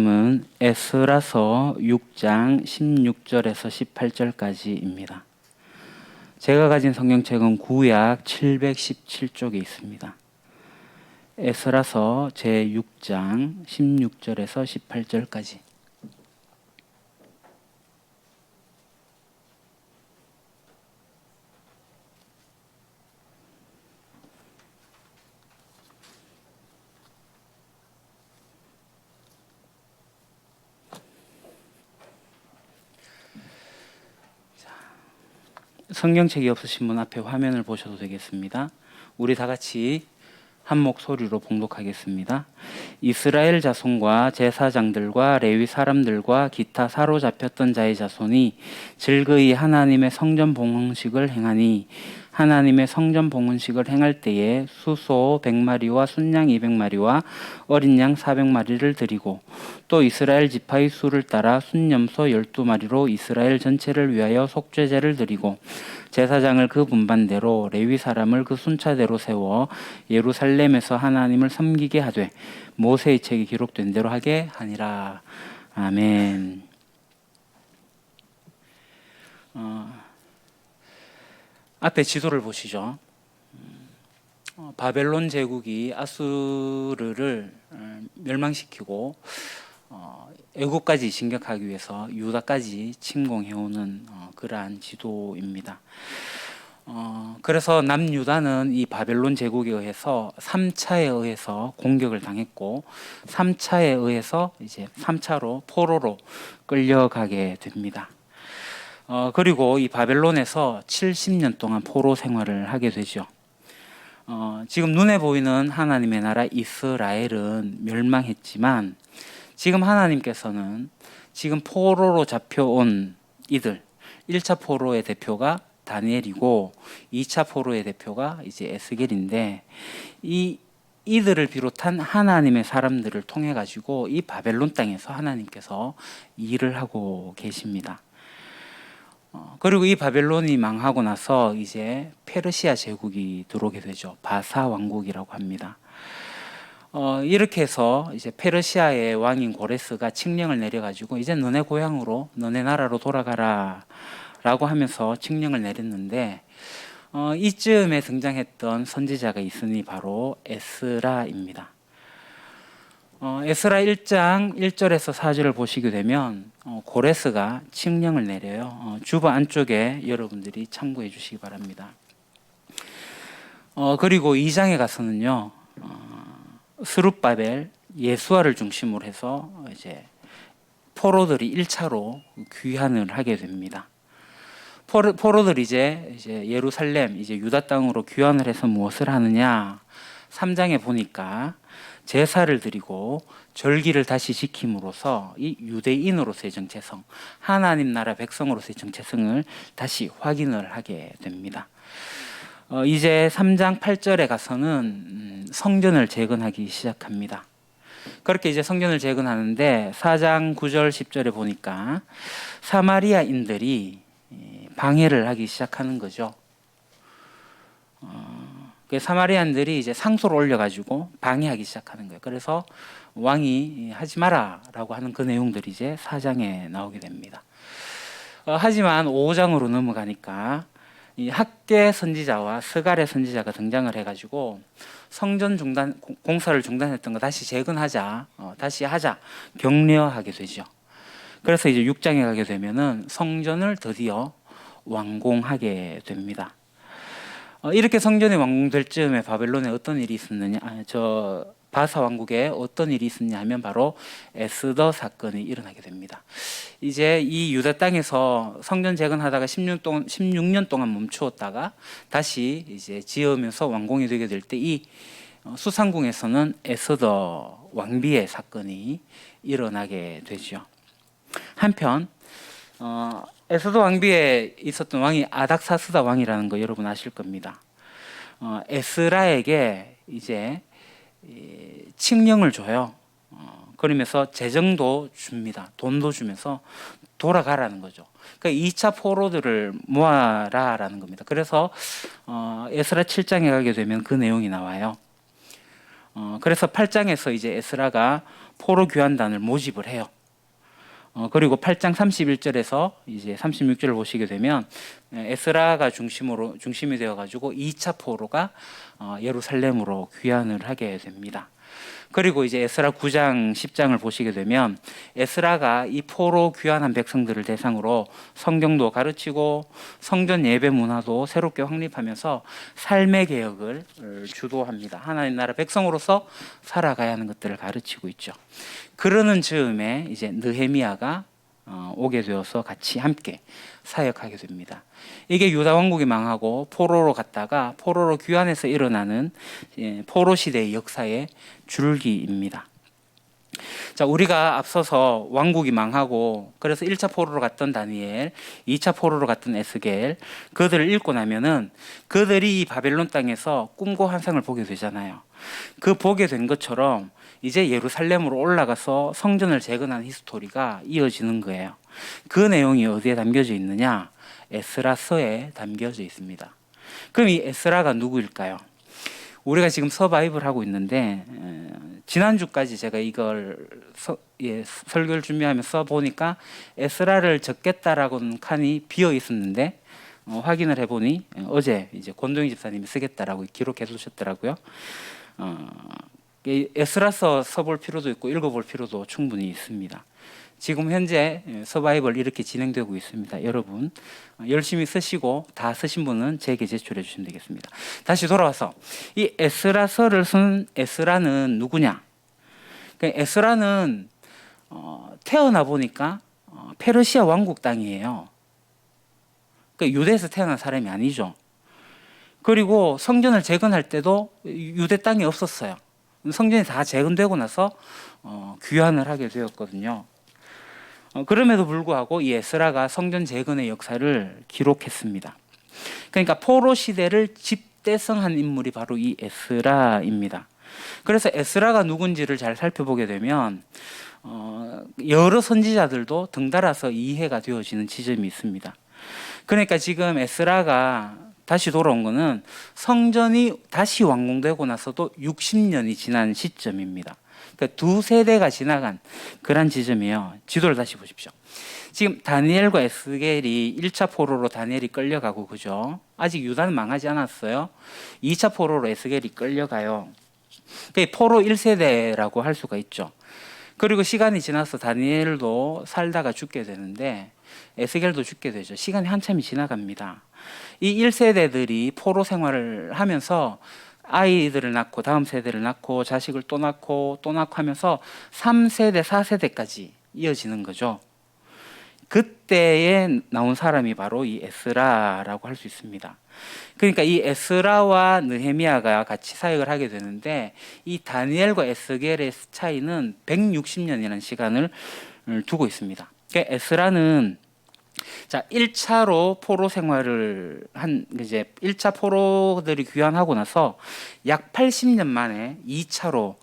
은 에스라서 6장 16절에서 18절까지입니다. 제가 가진 성경책은 구약 717쪽에 있습니다. 에스라서 제6장 16절에서 18절까지. 성경책이 없으신 분 앞에 화면을 보셔도 되겠습니다. 우리 다 같이 한 목소리로 봉독하겠습니다. 이스라엘 자손과 제사장들과 레위 사람들과 기타 사로잡혔던 자의 자손이 즐거이 하나님의 성전 봉헌식을 행하니 하나님의 성전 봉헌식을 행할 때에 수소 100마리와 순양 200마리와 어린 양 400마리를 드리고 또 이스라엘 지파의 수를 따라 순염소 12마리로 이스라엘 전체를 위하여 속죄제를 드리고 제사장을 그 분반대로 레위 사람을 그 순차대로 세워 예루살렘에서 하나님을 섬기게 하되 모세의 책에 기록된 대로 하게 하니라. 아멘. 앞에 지도를 보시죠. 바벨론 제국이 아수르를 멸망시키고 애국까지 진격하기 위해서 유다까지 침공해오는 그러한 지도입니다. 그래서 남유다는 이 바벨론 제국에 의해서 3차에 의해서 공격을 당했고 3차에 의해서 이제 3차로 포로로 끌려가게 됩니다. 그리고 이 바벨론에서 70년 동안 포로 생활을 하게 되죠. 지금 눈에 보이는 하나님의 나라 이스라엘은 멸망했지만 지금 하나님께서는 지금 포로로 잡혀온 이들 1차 포로의 대표가 다니엘이고 2차 포로의 대표가 이제 에스겔인데 이들을 비롯한 하나님의 사람들을 통해 가지고 이 바벨론 땅에서 하나님께서 일을 하고 계십니다. 그리고 이 바벨론이 망하고 나서 이제 페르시아 제국이 들어오게 되죠. 바사 왕국이라고 합니다. 이렇게 해서 이제 페르시아의 왕인 고레스가 칙령을 내려가지고 이제 너네 고향으로 너네 나라로 돌아가라 라고 하면서 칙령을 내렸는데 이쯤에 등장했던 선지자가 있으니 바로 에스라입니다. 에스라 1장 1절에서 4절을 보시게 되면 고레스가 칙령을 내려요. 주보 안쪽에 여러분들이 참고해 주시기 바랍니다. 그리고 2장에 가서는요. 스룹바벨 예수아를 중심으로 해서 이제 포로들이 1차로 귀환을 하게 됩니다. 포로들이 이제 예루살렘 이제 유다 땅으로 귀환을 해서 무엇을 하느냐? 3장에 보니까 제사를 드리고 절기를 다시 지킴으로써 이 유대인으로서의 정체성, 하나님 나라 백성으로서의 정체성을 다시 확인을 하게 됩니다. 이제 3장 8절에 가서는 성전을 재건하기 시작합니다. 그렇게 이제 성전을 재건하는데 4장 9절 10절에 보니까 사마리아인들이 방해를 하기 시작하는 거죠. 사마리아인들이 이제 상소를 올려가지고 방해하기 시작하는 거예요. 그래서 왕이 하지 마라라고 하는 그 내용들이 이제 4장에 나오게 됩니다. 하지만 5장으로 넘어가니까 이 학계 선지자와 스갈의 선지자가 등장을 해가지고 성전 공사를 중단했던 거 다시 재건하자, 다시 하자 격려하게 되죠. 그래서 이제 6장에 가게 되면은 성전을 드디어 완공하게 됩니다. 이렇게 성전이 완공될 즈음에 바벨론에 어떤 일이 있었느냐? 바사 왕국에 어떤 일이 있었냐 하면 바로 에스더 사건이 일어나게 됩니다. 이제 이 유다 땅에서 성전 재건하다가 16년 동안 멈추었다가 다시 이제 지으면서 완공이 되게 될 때 이 수상궁에서는 에스더 왕비의 사건이 일어나게 되죠. 한편 에스더 왕비에 있었던 왕이 아닥사스다 왕이라는 거 여러분 아실 겁니다. 에스라에게 이제 칙령을 줘요. 그러면서 재정도 줍니다. 돈도 주면서 돌아가라는 거죠. 그러니까 2차 포로들을 모아라라는 겁니다. 그래서 에스라 7장에 가게 되면 그 내용이 나와요. 그래서 8장에서 이제 에스라가 포로 귀환단을 모집을 해요. 그리고 8장 31절에서 이제 36절을 보시게 되면 에스라가 중심이 되어 가지고 2차 포로가 예루살렘으로 귀환을 하게 됩니다. 그리고 이제 에스라 9장 10장을 보시게 되면 에스라가 이 포로 귀환한 백성들을 대상으로 성경도 가르치고 성전 예배 문화도 새롭게 확립하면서 삶의 개혁을 주도합니다. 하나님 나라 백성으로서 살아가야 하는 것들을 가르치고 있죠. 그러는 즈음에 이제 느헤미야가 오게 되어서 같이 함께 사역하게 됩니다. 이게 유다 왕국이 망하고 포로로 갔다가 포로로 귀환해서 일어나는 포로 시대의 역사의 줄기입니다. 자, 우리가 앞서서 왕국이 망하고 그래서 1차 포로로 갔던 다니엘, 2차 포로로 갔던 에스겔, 그들을 읽고 나면은 그들이 이 바벨론 땅에서 꿈과 환상을 보게 되잖아요. 그 보게 된 것처럼 이제 예루살렘으로 올라가서 성전을 재건한 히스토리가 이어지는 거예요. 그 내용이 어디에 담겨져 있느냐? 에스라서에 담겨져 있습니다. 그럼 이 에스라가 누구일까요? 우리가 지금 서바이벌 하고 있는데 지난주까지 제가 이걸 설교를 준비하면서 보니까 에스라를 적겠다라고는 칸이 비어 있었는데 확인을 해보니 어제 이제 권동희 집사님이 쓰겠다라고 기록해 두셨더라고요. 에스라서 써볼 필요도 있고 읽어볼 필요도 충분히 있습니다. 지금 현재 서바이벌 이렇게 진행되고 있습니다. 여러분 열심히 쓰시고 다 쓰신 분은 제게 제출해 주시면 되겠습니다. 다시 돌아와서 이 에스라서를 쓴 에스라는 누구냐? 에스라는 태어나 보니까 페르시아 왕국 땅이에요. 유대에서 태어난 사람이 아니죠. 그리고 성전을 재건할 때도 유대 땅이 없었어요. 성전이 다 재건되고 나서 귀환을 하게 되었거든요. 그럼에도 불구하고 이 에스라가 성전 재건의 역사를 기록했습니다. 그러니까 포로 시대를 집대성한 인물이 바로 이 에스라입니다. 그래서 에스라가 누군지를 잘 살펴보게 되면 여러 선지자들도 덩달아서 이해가 되어지는 지점이 있습니다. 그러니까 지금 에스라가 다시 돌아온 거는 성전이 다시 완공되고 나서도 60년이 지난 시점입니다. 그러니까 두 세대가 지나간 그런 지점이에요. 지도를 다시 보십시오. 지금 다니엘과 에스겔이 1차 포로로 다니엘이 끌려가고 그죠? 아직 유다는 망하지 않았어요. 2차 포로로 에스겔이 끌려가요. 포로 1세대라고 할 수가 있죠. 그리고 시간이 지나서 다니엘도 살다가 죽게 되는데 에스겔도 죽게 되죠. 시간이 한참이 지나갑니다. 이 1세대들이 포로 생활을 하면서 아이들을 낳고 다음 세대를 낳고 자식을 또 낳고 하면서 3세대, 4세대까지 이어지는 거죠. 그때에 나온 사람이 바로 이 에스라라고 할 수 있습니다. 그러니까 이 에스라와 느헤미야가 같이 사역을 하게 되는데 이 다니엘과 에스겔의 차이는 160년이라는 시간을 두고 있습니다. 그러니까 에스라는 1차로 포로 생활을 이제 1차 포로들이 귀환하고 나서 약 80년 만에 2차로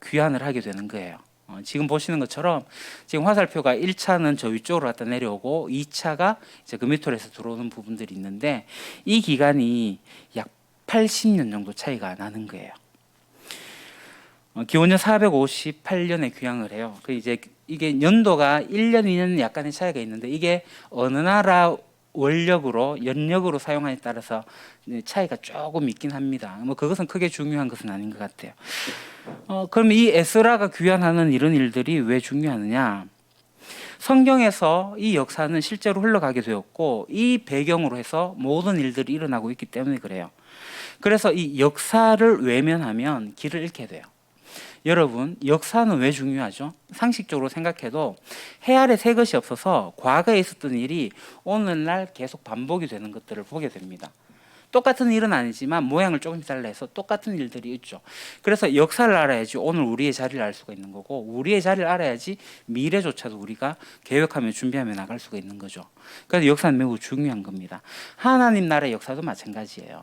귀환을 하게 되는 거예요. 지금 보시는 것처럼 지금 화살표가 1차는 저 위쪽으로 갖다 내려오고 2차가 이제 그 밑으로서 들어오는 부분들이 있는데 이 기간이 약 80년 정도 차이가 나는 거예요. 기원전 458년에 귀향을 해요. 이게 연도가 1년, 2년 약간의 차이가 있는데 이게 어느 나라 연력으로 사용하냐에 따라서 차이가 조금 있긴 합니다. 그것은 크게 중요한 것은 아닌 것 같아요. 그럼 이 에스라가 귀환하는 이런 일들이 왜 중요하느냐? 성경에서 이 역사는 실제로 흘러가게 되었고 이 배경으로 해서 모든 일들이 일어나고 있기 때문에 그래요. 그래서 이 역사를 외면하면 길을 잃게 돼요. 여러분, 역사는 왜 중요하죠? 상식적으로 생각해도 해 아래 새 것이 없어서 과거에 있었던 일이 오늘날 계속 반복이 되는 것들을 보게 됩니다. 똑같은 일은 아니지만 모양을 조금 달라해서 똑같은 일들이 있죠. 그래서 역사를 알아야지 오늘 우리의 자리를 알 수가 있는 거고 우리의 자리를 알아야지 미래조차도 우리가 계획하며 준비하며 나갈 수가 있는 거죠. 그래서 역사는 매우 중요한 겁니다. 하나님 나라의 역사도 마찬가지예요.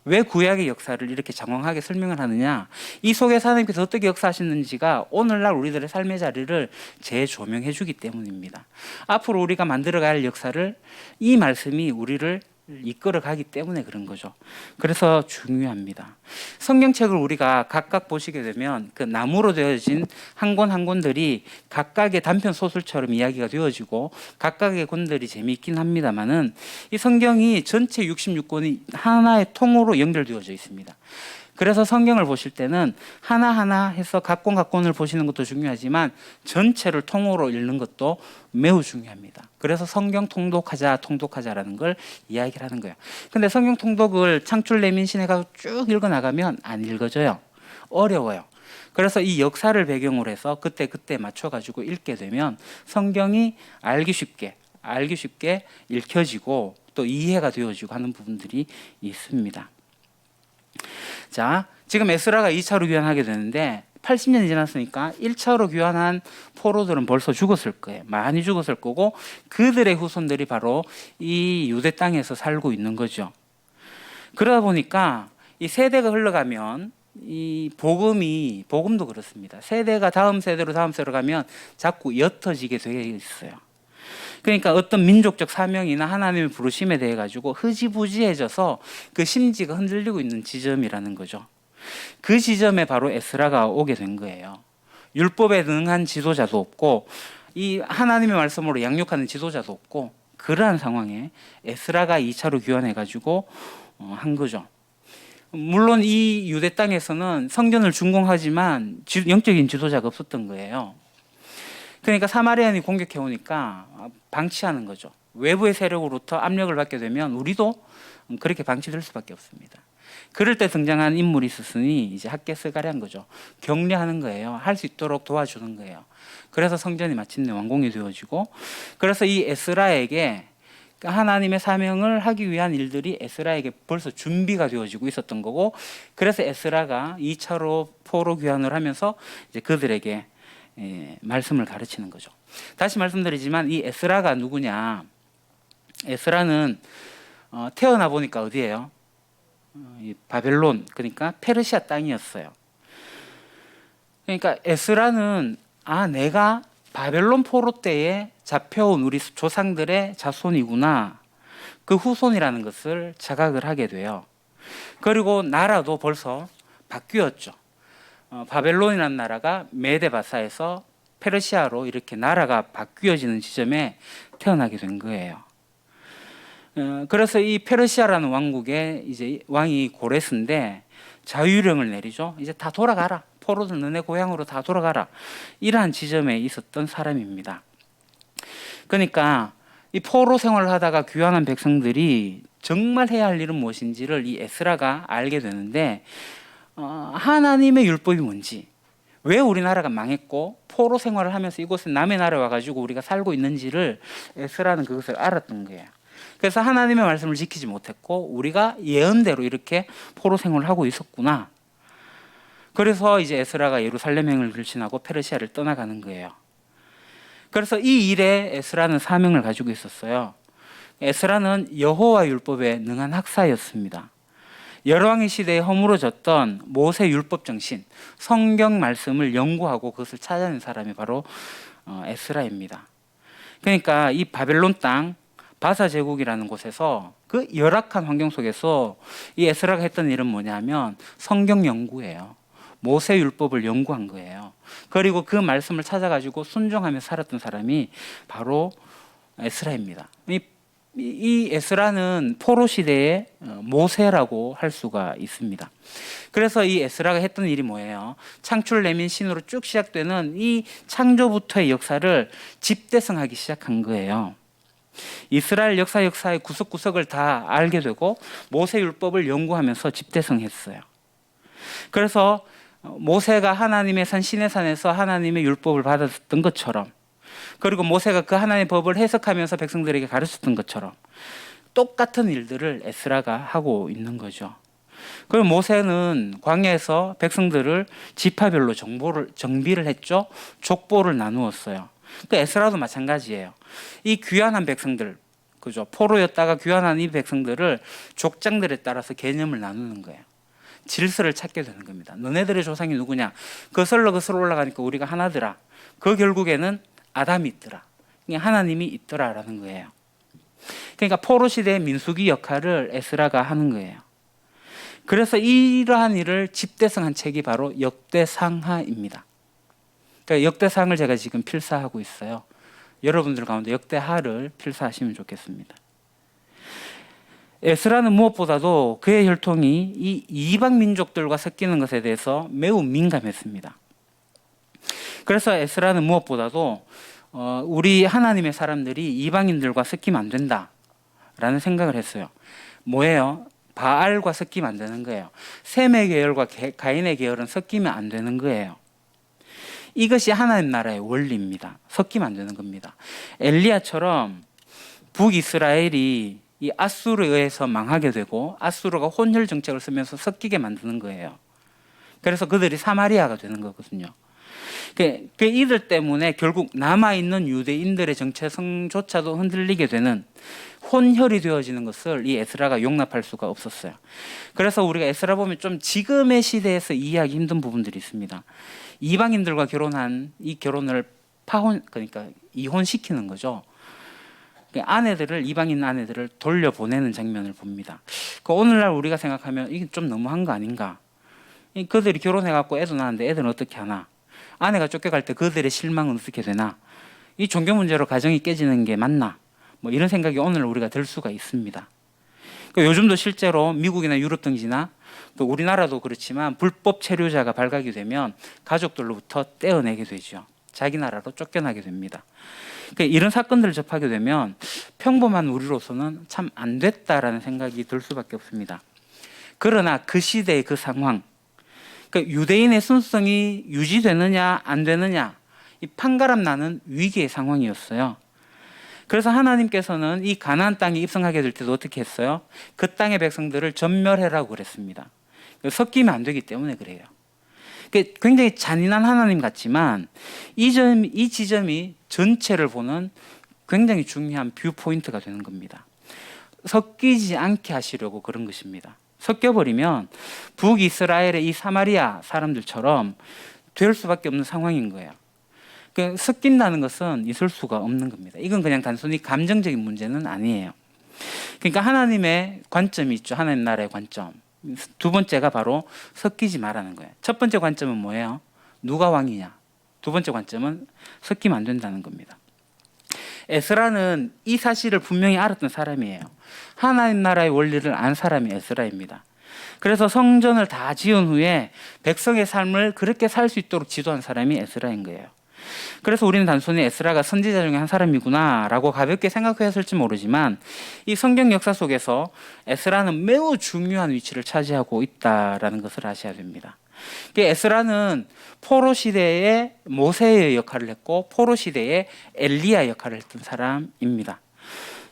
왜 구약의 역사를 이렇게 장황하게 설명을 하느냐? 이 속에서 하나님께서 어떻게 역사하시는지가 오늘날 우리들의 삶의 자리를 재조명해 주기 때문입니다. 앞으로 우리가 만들어갈 역사를 이 말씀이 우리를 이끌어 가기 때문에 그런 거죠. 그래서 중요합니다. 성경책을 우리가 각각 보시게 되면 그 나무로 되어진 한 권 한 권들이 각각의 단편 소설처럼 이야기가 되어지고 각각의 권들이 재미있긴 합니다만은 이 성경이 전체 66권이 하나의 통으로 연결되어져 있습니다. 그래서 성경을 보실 때는 하나하나 해서 각권 각권을 보시는 것도 중요하지만 전체를 통으로 읽는 것도 매우 중요합니다. 그래서 성경 통독하자라는 걸 이야기를 하는 거예요. 근데 성경 통독을 창출 내민신해가 쭉 읽어나가면 안 읽어져요. 어려워요. 그래서 이 역사를 배경으로 해서 그때 맞춰가지고 읽게 되면 성경이 알기 쉽게 읽혀지고 또 이해가 되어지고 하는 부분들이 있습니다. 자, 지금 에스라가 2차로 귀환하게 되는데 80년이 지났으니까 1차로 귀환한 포로들은 벌써 죽었을 거예요. 많이 죽었을 거고 그들의 후손들이 바로 이 유대 땅에서 살고 있는 거죠. 그러다 보니까 이 세대가 흘러가면 이 복음도 그렇습니다. 세대가 다음 세대로 가면 자꾸 옅어지게 되어 있어요. 그러니까 어떤 민족적 사명이나 하나님의 부르심에 대해 가지고 흐지부지해져서 그 심지가 흔들리고 있는 지점이라는 거죠. 그 지점에 바로 에스라가 오게 된 거예요. 율법에 능한 지도자도 없고 이 하나님의 말씀으로 양육하는 지도자도 없고 그러한 상황에 에스라가 2차로 귀환해 가지고 한 거죠. 물론 이 유대 땅에서는 성전을 준공하지만 영적인 지도자가 없었던 거예요. 그러니까 사마리아인이 공격해 오니까 방치하는 거죠. 외부의 세력으로부터 압력을 받게 되면 우리도 그렇게 방치될 수밖에 없습니다. 그럴 때 등장한 인물이 있었으니 이제 핫게스가랴인 거죠. 격려하는 거예요. 할 수 있도록 도와주는 거예요. 그래서 성전이 마침내 완공이 되어지고 그래서 이 에스라에게 하나님의 사명을 하기 위한 일들이 에스라에게 벌써 준비가 되어지고 있었던 거고 그래서 에스라가 2차로 포로 귀환을 하면서 이제 그들에게 말씀을 가르치는 거죠. 다시 말씀드리지만 이 에스라가 누구냐? 에스라는 태어나 보니까 어디예요? 바벨론, 그러니까 페르시아 땅이었어요. 그러니까 에스라는 내가 바벨론 포로 때에 잡혀온 우리 조상들의 자손이구나, 그 후손이라는 것을 자각을 하게 돼요. 그리고 나라도 벌써 바뀌었죠. 바벨론이라는 나라가 메데바사에서 페르시아로 이렇게 나라가 바뀌어지는 지점에 태어나게 된 거예요. 그래서 이 페르시아라는 왕국의 이제 왕이 고레스인데 자유령을 내리죠. 이제 다 돌아가라. 포로들 너네 고향으로 다 돌아가라. 이러한 지점에 있었던 사람입니다. 그러니까 이 포로 생활을 하다가 귀환한 백성들이 정말 해야 할 일은 무엇인지를 이 에스라가 알게 되는데 하나님의 율법이 뭔지, 왜 우리나라가 망했고 포로 생활을 하면서 이곳에 남의 나라에 와가지고 우리가 살고 있는지를 에스라는 그것을 알았던 거예요. 그래서 하나님의 말씀을 지키지 못했고 우리가 예언대로 이렇게 포로 생활을 하고 있었구나. 그래서 이제 에스라가 예루살렘행을 결심하고 페르시아를 떠나가는 거예요. 그래서 이 일에 에스라는 사명을 가지고 있었어요. 에스라는 여호와 율법에 능한 학사였습니다. 열왕의 시대에 허물어졌던 모세 율법 정신, 성경 말씀을 연구하고 그것을 찾아낸 사람이 바로 에스라입니다. 그러니까 이 바벨론 땅 바사 제국이라는 곳에서 그 열악한 환경 속에서 이 에스라가 했던 일은 뭐냐면 성경 연구예요. 모세 율법을 연구한 거예요. 그리고 그 말씀을 찾아가지고 순종하며 살았던 사람이 바로 에스라입니다. 이 에스라는 포로 시대의 모세라고 할 수가 있습니다. 그래서 이 에스라가 했던 일이 뭐예요? 창출 내민 신으로 쭉 시작되는 이 창조부터의 역사를 집대성하기 시작한 거예요. 이스라엘 역사의 구석구석을 다 알게 되고 모세 율법을 연구하면서 집대성했어요. 그래서 모세가 하나님의 산 시내산에서 하나님의 율법을 받았던 것처럼, 그리고 모세가 그 하나님의 법을 해석하면서 백성들에게 가르쳤던 것처럼 똑같은 일들을 에스라가 하고 있는 거죠. 그리고 모세는 광야에서 백성들을 지파별로 정비를 했죠. 족보를 나누었어요. 그 에스라도 마찬가지예요. 이 귀환한 백성들, 그죠? 포로였다가 귀환한 이 백성들을 족장들에 따라서 개념을 나누는 거예요. 질서를 찾게 되는 겁니다. 너네들의 조상이 누구냐? 거슬러 올라가니까 우리가 하나더라. 그 결국에는 아담이 있더라. 하나님이 있더라라는 거예요. 그러니까 포로 시대의 민수기 역할을 에스라가 하는 거예요. 그래서 이러한 일을 집대성한 책이 바로 역대상하입니다. 그러니까 역대상을 제가 지금 필사하고 있어요. 여러분들 가운데 역대하를 필사하시면 좋겠습니다. 에스라는 무엇보다도 그의 혈통이 이 이방 민족들과 섞이는 것에 대해서 매우 민감했습니다. 그래서 에스라는 무엇보다도 우리 하나님의 사람들이 이방인들과 섞이면 안 된다라는 생각을 했어요. 뭐예요? 바알과 섞이면 안 되는 거예요. 셈의 계열과 가인의 계열은 섞이면 안 되는 거예요. 이것이 하나님 나라의 원리입니다. 섞이면 안 되는 겁니다. 엘리야처럼 북이스라엘이 이 아수르에 의해서 망하게 되고 아수르가 혼혈 정책을 쓰면서 섞이게 만드는 거예요. 그래서 그들이 사마리아가 되는 거거든요. 그 이들 때문에 결국 남아있는 유대인들의 정체성조차도 흔들리게 되는 혼혈이 되어지는 것을 이 에스라가 용납할 수가 없었어요. 그래서 우리가 에스라 보면 좀 지금의 시대에서 이해하기 힘든 부분들이 있습니다. 이방인들과 결혼한 이 결혼을 그러니까 이혼시키는 거죠. 이방인 아내들을 돌려보내는 장면을 봅니다. 오늘날 우리가 생각하면 이게 좀 너무한 거 아닌가? 그들이 결혼해갖고 애도 낳았는데 애들은 어떻게 하나? 아내가 쫓겨갈 때 그들의 실망은 어떻게 되나? 이 종교 문제로 가정이 깨지는 게 맞나? 뭐 이런 생각이 오늘 우리가 들 수가 있습니다. 요즘도 실제로 미국이나 유럽 등지나 또 우리나라도 그렇지만 불법 체류자가 발각이 되면 가족들로부터 떼어내게 되죠. 자기 나라로 쫓겨나게 됩니다. 이런 사건들을 접하게 되면 평범한 우리로서는 참 안 됐다라는 생각이 들 수밖에 없습니다. 그러나 그 시대의 그 상황, 유대인의 순수성이 유지되느냐 안 되느냐 이 판가름 나는 위기의 상황이었어요. 그래서 하나님께서는 이 가나안 땅에 입성하게 될 때도 어떻게 했어요? 그 땅의 백성들을 전멸해라고 그랬습니다. 섞이면 안 되기 때문에 그래요. 굉장히 잔인한 하나님 같지만 이 지점이 전체를 보는 굉장히 중요한 뷰 포인트가 되는 겁니다. 섞이지 않게 하시려고 그런 것입니다. 섞여버리면 북이스라엘의 이 사마리아 사람들처럼 될 수밖에 없는 상황인 거예요. 섞인다는 것은 있을 수가 없는 겁니다. 이건 그냥 단순히 감정적인 문제는 아니에요. 그러니까 하나님의 관점이 있죠. 하나님 나라의 관점. 두 번째가 바로 섞이지 말라는 거예요. 첫 번째 관점은 뭐예요? 누가 왕이냐? 두 번째 관점은 섞이면 안 된다는 겁니다. 에스라는 이 사실을 분명히 알았던 사람이에요. 하나님 나라의 원리를 안 사람이 에스라입니다. 그래서 성전을 다 지은 후에 백성의 삶을 그렇게 살 수 있도록 지도한 사람이 에스라인 거예요. 그래서 우리는 단순히 에스라가 선지자 중에 한 사람이구나 라고 가볍게 생각했을지 모르지만 이 성경 역사 속에서 에스라는 매우 중요한 위치를 차지하고 있다는 것을 아셔야 됩니다. 에스라는 포로 시대에 모세의 역할을 했고 포로 시대에 엘리야 역할을 했던 사람입니다.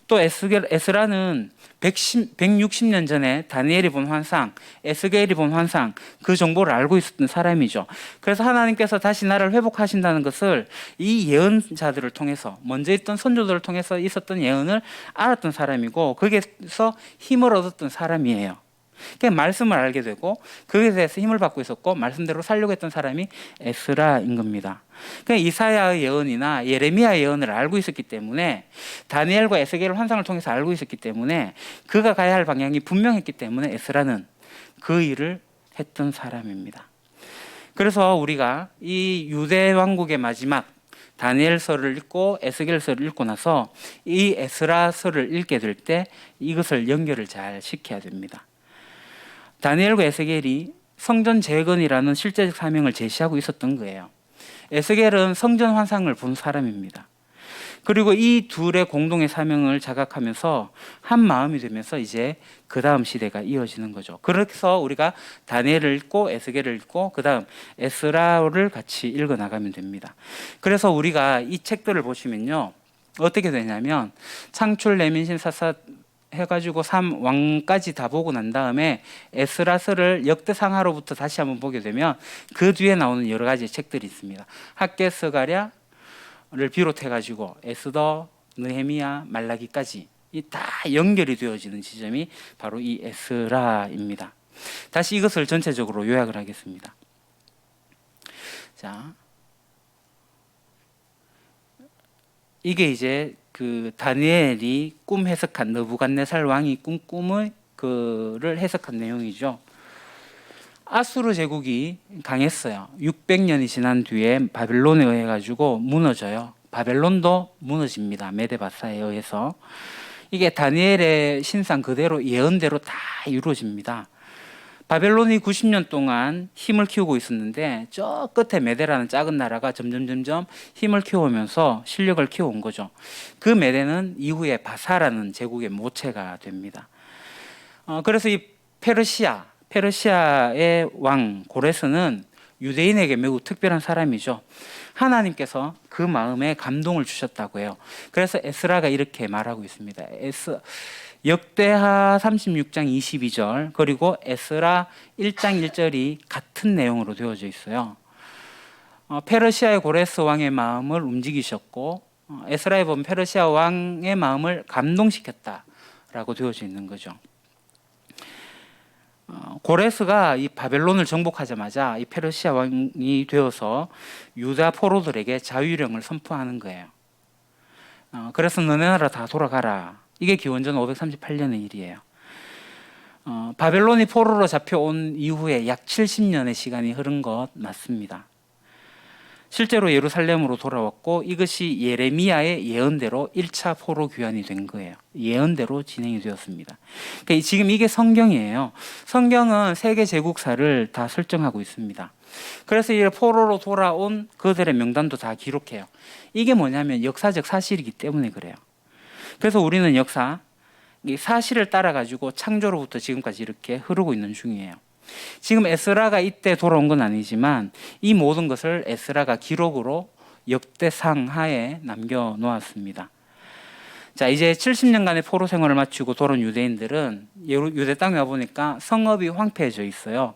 또 에스라는 160년 전에 다니엘이 본 환상, 에스겔이 본 환상, 그 정보를 알고 있었던 사람이죠. 그래서 하나님께서 다시 나라를 회복하신다는 것을 이 예언자들을 통해서, 먼저 있던 선조들을 통해서 있었던 예언을 알았던 사람이고 거기에서 힘을 얻었던 사람이에요. 그러니까 말씀을 알게 되고 그에 대해서 힘을 받고 있었고 말씀대로 살려고 했던 사람이 에스라인 겁니다. 그러니까 이사야의 예언이나 예레미야의 예언을 알고 있었기 때문에 다니엘과 에스겔의 환상을 통해서 알고 있었기 때문에 그가 가야 할 방향이 분명했기 때문에 에스라는 그 일을 했던 사람입니다. 그래서 우리가 이 유대 왕국의 마지막 다니엘서를 읽고 에스겔서를 읽고 나서 이 에스라서를 읽게 될 때 이것을 연결을 잘 시켜야 됩니다. 다니엘과 에스겔이 성전 재건이라는 실제적 사명을 제시하고 있었던 거예요. 에스겔은 성전 환상을 본 사람입니다. 그리고 이 둘의 공동의 사명을 자각하면서 한 마음이 되면서 이제 그 다음 시대가 이어지는 거죠. 그래서 우리가 다니엘을 읽고 에스겔을 읽고 그 다음 에스라를 같이 읽어 나가면 됩니다. 그래서 우리가 이 책들을 보시면요 어떻게 되냐면 창출, 레민신, 사사 해가지고 3왕까지 다 보고 난 다음에 에스라서를 역대상하로부터 다시 한번 보게 되면 그 뒤에 나오는 여러 가지 책들이 있습니다. 학개, 스가랴를 비롯해가지고 에스더, 느헤미야, 말라기까지 이 다 연결이 되어지는 지점이 바로 이 에스라입니다. 다시 이것을 전체적으로 요약을 하겠습니다. 자, 이게 이제 그 다니엘이 꿈 해석한 느부갓네살 왕이 꾼 꿈을 그를 해석한 내용이죠. 아수르 제국이 강했어요. 600년이 지난 뒤에 바벨론에 의해 가지고 무너져요. 바벨론도 무너집니다. 메데바사에 의해서. 이게 다니엘의 신상 그대로 예언대로 다 이루어집니다. 바벨론이 90년 동안 힘을 키우고 있었는데 저 끝에 메데라는 작은 나라가 점점 힘을 키우면서 실력을 키워온 거죠. 그 메데는 이후에 바사라는 제국의 모체가 됩니다. 그래서 이 페르시아의 왕 고레스는 유대인에게 매우 특별한 사람이죠. 하나님께서 그 마음에 감동을 주셨다고 해요. 그래서 에스라가 이렇게 말하고 있습니다. 역대하 36장 22절 그리고 에스라 1장 1절이 같은 내용으로 되어져 있어요. 페르시아의 고레스 왕의 마음을 움직이셨고 에스라에 보면 페르시아 왕의 마음을 감동시켰다라고 되어져 있는 거죠. 고레스가 이 바벨론을 정복하자마자 이 페르시아 왕이 되어서 유다 포로들에게 자유령을 선포하는 거예요. 그래서 너네 나라 다 돌아가라. 이게 기원전 538년의 일이에요. 바벨론이 포로로 잡혀온 이후에 약 70년의 시간이 흐른 것 맞습니다. 실제로 예루살렘으로 돌아왔고 이것이 예레미야의 예언대로 1차 포로 귀환이 된 거예요. 예언대로 진행이 되었습니다. 그러니까 지금 이게 성경이에요. 성경은 세계 제국사를 다 설정하고 있습니다. 그래서 이 포로로 돌아온 그들의 명단도 다 기록해요. 이게 뭐냐면 역사적 사실이기 때문에 그래요. 그래서 우리는 역사, 이 사실을 따라가지고 창조로부터 지금까지 이렇게 흐르고 있는 중이에요. 지금 에스라가 이때 돌아온 건 아니지만 이 모든 것을 에스라가 기록으로 역대상 하에 남겨놓았습니다. 자, 이제 70년간의 포로 생활을 마치고 돌아온 유대인들은 유대 땅에 와보니까 성읍이 황폐해져 있어요.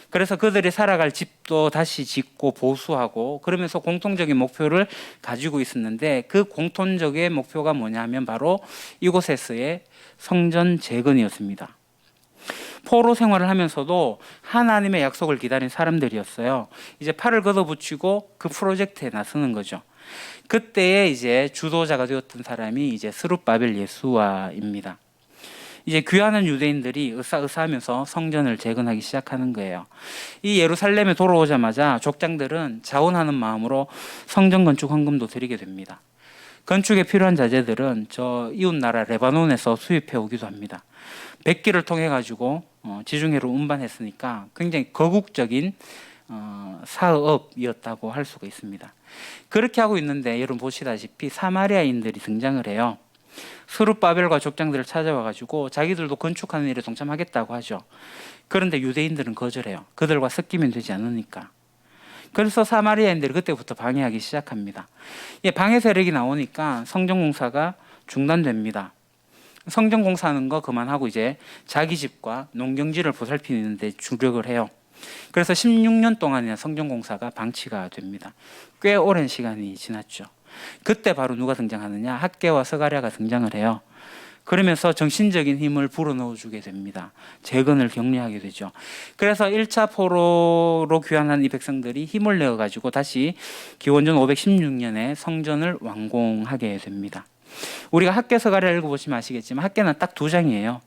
그래서 그들이 살아갈 집도 다시 짓고 보수하고 그러면서 공통적인 목표를 가지고 있었는데 그 공통적인 목표가 뭐냐면 바로 이곳에서의 성전 재건이었습니다. 포로 생활을 하면서도 하나님의 약속을 기다린 사람들이었어요. 이제 팔을 걷어붙이고 그 프로젝트에 나서는 거죠. 그때에 이제 주도자가 되었던 사람이 이제 스룹바벨 예수와입니다. 이제 귀환한 유대인들이 으쌰으쌰하면서 성전을 재건하기 시작하는 거예요. 이 예루살렘에 돌아오자마자 족장들은 자원하는 마음으로 성전 건축 헌금도 드리게 됩니다. 건축에 필요한 자재들은 저 이웃 나라 레바논에서 수입해 오기도 합니다. 백기를 통해 가지고 지중해로 운반했으니까 굉장히 거국적인 사업이었다고 할 수가 있습니다. 그렇게 하고 있는데 여러분 보시다시피 사마리아인들이 등장을 해요. 스룹바벨과 족장들을 찾아와 가지고 자기들도 건축하는 일에 동참하겠다고 하죠. 그런데 유대인들은 거절해요. 그들과 섞이면 되지 않으니까. 그래서 사마리아인들이 그때부터 방해하기 시작합니다. 방해 세력이 나오니까 성전공사가 중단됩니다. 성전공사하는 거 그만하고 이제 자기 집과 농경지를 보살피는 데 주력을 해요. 그래서 16년 동안이나 성전공사가 방치가 됩니다. 꽤 오랜 시간이 지났죠. 그때 바로 누가 등장하느냐? 학개와 스가랴가 등장을 해요. 그러면서 정신적인 힘을 불어넣어주게 됩니다. 재건을 격려하게 되죠. 그래서 1차 포로로 귀환한 이 백성들이 힘을 내어가지고 다시 기원전 516년에 성전을 완공하게 됩니다. 우리가 학개 스가랴 읽어보시면 아시겠지만 학개는 딱 2장이에요.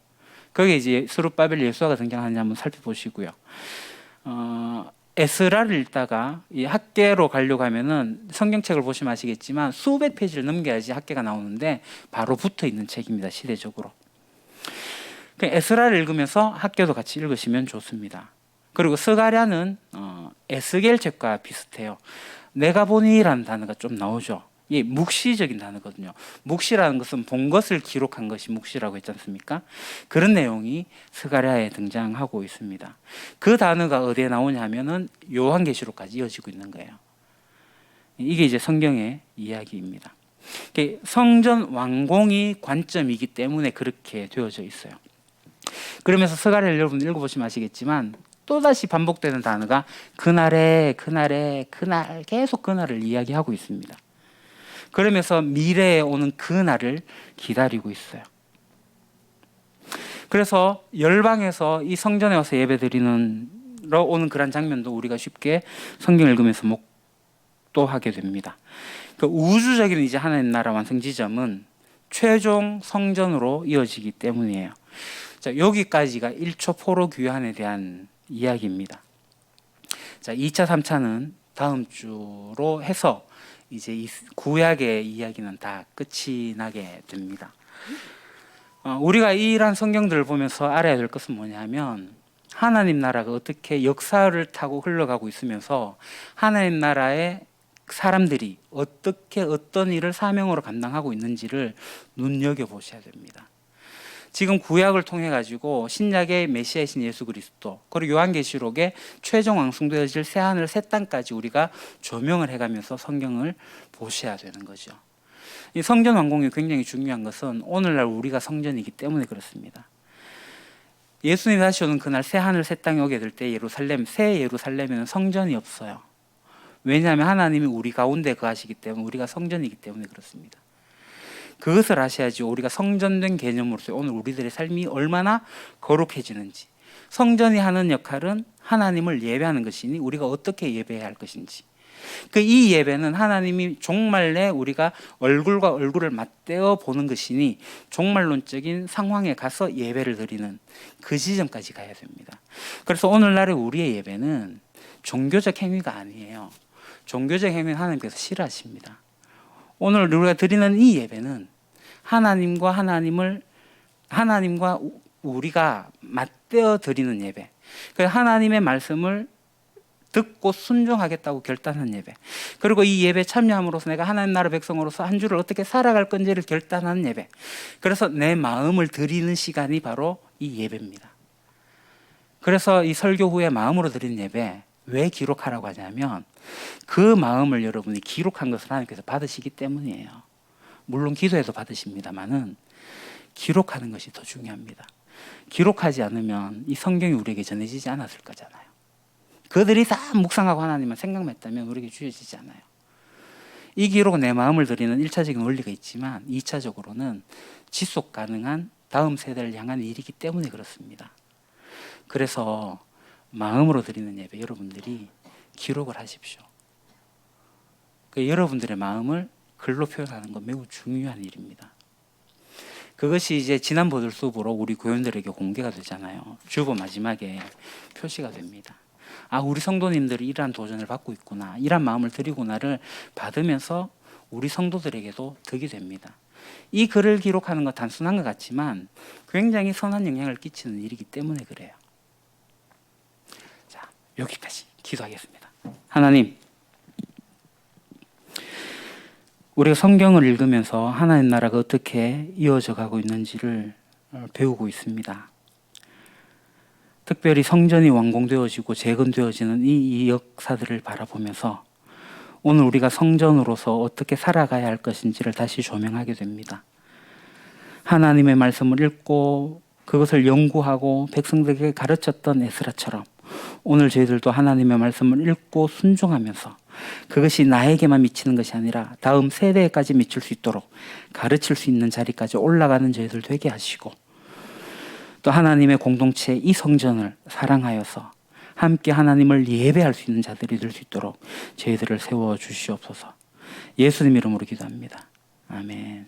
거기에 이제 스룹바벨 예수아가 등장하는지 한번 살펴보시고요. 에스라를 읽다가 이 학개로 가려고 하면은 성경책을 보시면 아시겠지만 수백 페이지를 넘겨야지 학개가 나오는데 바로 붙어 있는 책입니다. 시대적으로. 에스라를 읽으면서 학개도 같이 읽으시면 좋습니다. 그리고 스가랴는 에스겔 책과 비슷해요. 내가 보니라는 단어가 좀 나오죠. 이 묵시적인 단어거든요. 묵시라는 것은 본 것을 기록한 것이 묵시라고 했지 않습니까? 그런 내용이 스가랴에 등장하고 있습니다. 그 단어가 어디에 나오냐 하면은 요한계시록까지 이어지고 있는 거예요. 이게 이제 성경의 이야기입니다. 성전 완공이 관점이기 때문에 그렇게 되어져 있어요. 그러면서 스가랴를 여러분 읽어보시면 아시겠지만 또다시 반복되는 단어가 그날 계속 그날을 이야기하고 있습니다. 그러면서 미래에 오는 그 날을 기다리고 있어요. 그래서 열방에서 이 성전에 와서 예배드리는 오는 그런 장면도 우리가 쉽게 성경 읽으면서 목도하게 됩니다. 그 우주적인 이제 하나님 나라 완성 지점은 최종 성전으로 이어지기 때문이에요. 자, 여기까지가 1초 포로 귀환에 대한 이야기입니다. 자, 2차, 3차는 다음 주로 해서 이제 이 구약의 이야기는 다 끝이 나게 됩니다. 우리가 이러한 성경들을 보면서 알아야 될 것은 뭐냐면 하나님 나라가 어떻게 역사를 타고 흘러가고 있으면서 하나님 나라의 사람들이 어떻게 어떤 일을 사명으로 감당하고 있는지를 눈여겨보셔야 됩니다. 지금 구약을 통해 가지고 신약의 메시아이신 예수 그리스도, 그리고 요한계시록의 최종 완성되어질 새하늘 새 땅까지 우리가 조명을 해가면서 성경을 보셔야 되는 거죠. 이 성전 완공이 굉장히 중요한 것은 오늘날 우리가 성전이기 때문에 그렇습니다. 예수님이 다시 오는 그날 새하늘 새 땅에 오게 될 때 예루살렘, 새 예루살렘에는 성전이 없어요. 왜냐하면 하나님이 우리 가운데 거하시기 때문에, 우리가 성전이기 때문에 그렇습니다. 그것을 아셔야지 우리가 성전된 개념으로서 오늘 우리들의 삶이 얼마나 거룩해지는지, 성전이 하는 역할은 하나님을 예배하는 것이니 우리가 어떻게 예배해야 할 것인지, 그 이 예배는 하나님이 종말에 우리가 얼굴과 얼굴을 맞대어 보는 것이니 종말론적인 상황에 가서 예배를 드리는 그 지점까지 가야 됩니다. 그래서 오늘날의 우리의 예배는 종교적 행위가 아니에요. 종교적 행위는 하나님께서 싫어하십니다. 오늘 우리가 드리는 이 예배는 하나님과 우리가 맞대어 드리는 예배, 하나님의 말씀을 듣고 순종하겠다고 결단한 예배, 그리고 이 예배 참여함으로써 내가 하나님 나라 백성으로서 한 주를 어떻게 살아갈 건지를 결단하는 예배, 그래서 내 마음을 드리는 시간이 바로 이 예배입니다. 그래서 이 설교 후에 마음으로 드리는 예배 왜 기록하라고 하냐면 그 마음을 여러분이 기록한 것을 하나님께서 받으시기 때문이에요. 물론 기도해도 받으십니다만은 기록하는 것이 더 중요합니다. 기록하지 않으면 이 성경이 우리에게 전해지지 않았을 거잖아요. 그들이 다 묵상하고 하나님만 생각만 했다면 우리에게 주어지지 않아요. 이 기록은 내 마음을 드리는 1차적인 원리가 있지만 2차적으로는 지속 가능한 다음 세대를 향한 일이기 때문에 그렇습니다. 그래서 마음으로 드리는 예배 여러분들이 기록을 하십시오. 여러분들의 마음을 글로 표현하는 건 매우 중요한 일입니다. 그것이 이제 지난 보들 수업으로 우리 교인들에게 공개가 되잖아요. 주보 마지막에 표시가 됩니다. 아, 우리 성도님들이 이러한 도전을 받고 있구나, 이러한 마음을 드리구나를 받으면서 우리 성도들에게도 득이 됩니다. 이 글을 기록하는 것 단순한 것 같지만 굉장히 선한 영향을 끼치는 일이기 때문에 그래요. 자, 여기까지 기도하겠습니다. 하나님, 우리가 성경을 읽으면서 하나님 나라가 어떻게 이어져 가고 있는지를 배우고 있습니다. 특별히 성전이 완공되어지고 재건되어지는 이 역사들을 바라보면서 오늘 우리가 성전으로서 어떻게 살아가야 할 것인지를 다시 조명하게 됩니다. 하나님의 말씀을 읽고 그것을 연구하고 백성들에게 가르쳤던 에스라처럼 오늘 저희들도 하나님의 말씀을 읽고 순종하면서 그것이 나에게만 미치는 것이 아니라 다음 세대까지 미칠 수 있도록 가르칠 수 있는 자리까지 올라가는 저희들 되게 하시고, 또 하나님의 공동체 이 성전을 사랑하여서 함께 하나님을 예배할 수 있는 자들이 될 수 있도록 저희들을 세워주시옵소서. 예수님 이름으로 기도합니다. 아멘.